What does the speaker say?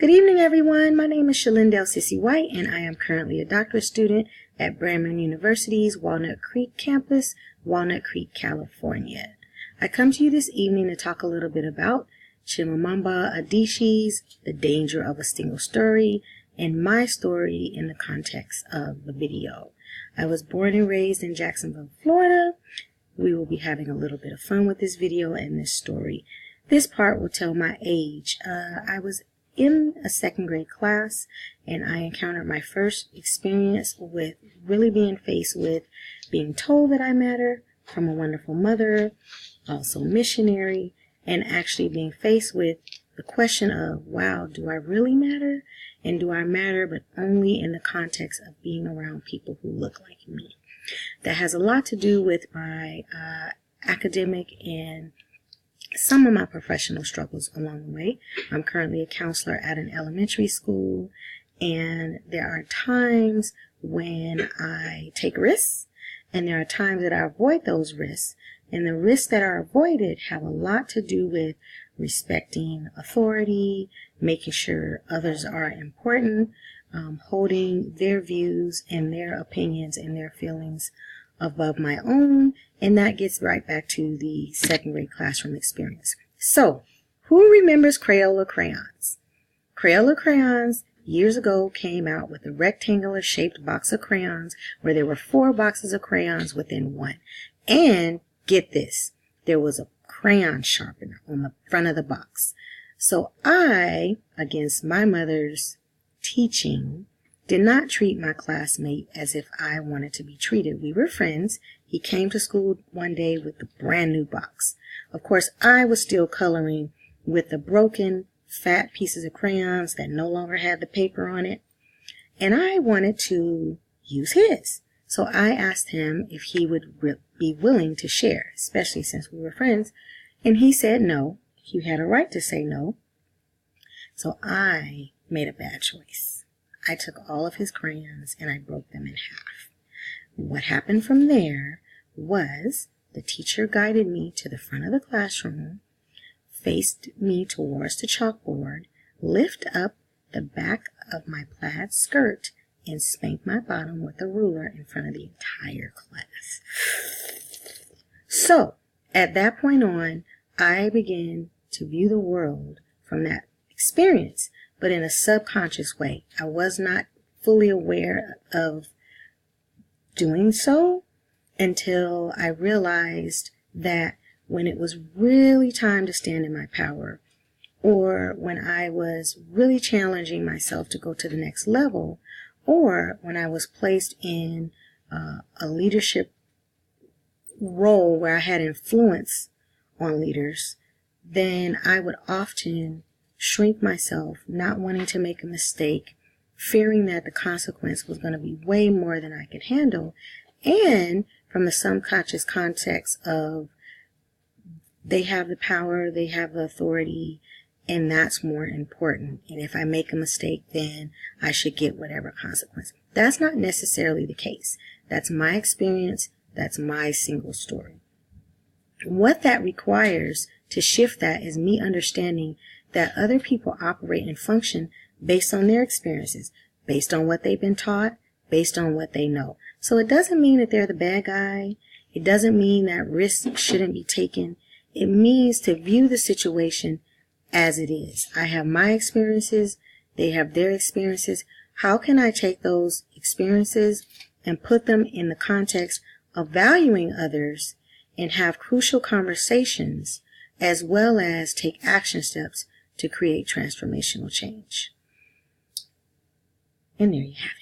Good evening, everyone. My name is Shalindell Sissy White, and I am currently a doctorate student at Brandman University's Walnut Creek campus, Walnut Creek, California. I come to you this evening to talk a little bit about Chimamanda Adichie's The Danger of a Single Story and my story in the context of the video. I was born and raised in Jacksonville, Florida. We will be having a little bit of fun with this video and this story. This part will tell my age. I was in a second grade class, and I encountered my first experience with really being faced with being told that I matter from a wonderful mother, also missionary, and actually being faced with the question of, wow, do I really matter? And do I matter, but only in the context of being around people who look like me? That has a lot to do with my academic and some of my professional struggles along the way. I'm currently a counselor at an elementary school, and there are times when I take risks, and there are times that I avoid those risks. And the risks that are avoided have a lot to do with respecting authority, making sure others are important, holding their views and their opinions and their feelings above my own. And that gets right back to the second grade classroom experience. So, who remembers Crayola crayons? Crayola crayons years ago came out with a rectangular shaped box of crayons where there were 4 boxes of crayons within one. And get this, there was a crayon sharpener on the front of the box. So I, against my mother's teaching, did not treat my classmate as if I wanted to be treated. We were friends. He came to school one day with a brand new box. Of course, I was still coloring with the broken, fat pieces of crayons that no longer had the paper on it. And I wanted to use his. So I asked him if he would be willing to share, especially since we were friends. And he said no. He had a right to say no. So I made a bad choice. I took all of his crayons and I broke them in half. What happened from there was the teacher guided me to the front of the classroom, faced me towards the chalkboard, lifted up the back of my plaid skirt, and spanked my bottom with a ruler in front of the entire class. So, at that point on, I began to view the world from that experience, but in a subconscious way. I was not fully aware of doing so until I realized that when it was really time to stand in my power, or when I was really challenging myself to go to the next level, or when I was placed in a leadership role where I had influence on leaders, then I would often shrink myself, not wanting to make a mistake, fearing that the consequence was going to be way more than I could handle, and from the subconscious context of they have the power, they have the authority, and that's more important. And if I make a mistake, then I should get whatever consequence. That's not necessarily the case. That's my experience. That's my single story. What that requires to shift that is me understanding that other people operate and function based on their experiences, based on what they've been taught, based on what they know. So it doesn't mean that they're the bad guy. It doesn't mean that risks shouldn't be taken. It means to view the situation as it is. I have my experiences. They have their experiences. How can I take those experiences and put them in the context of valuing others and have crucial conversations, as well as take action steps to create transformational change? And there you have it.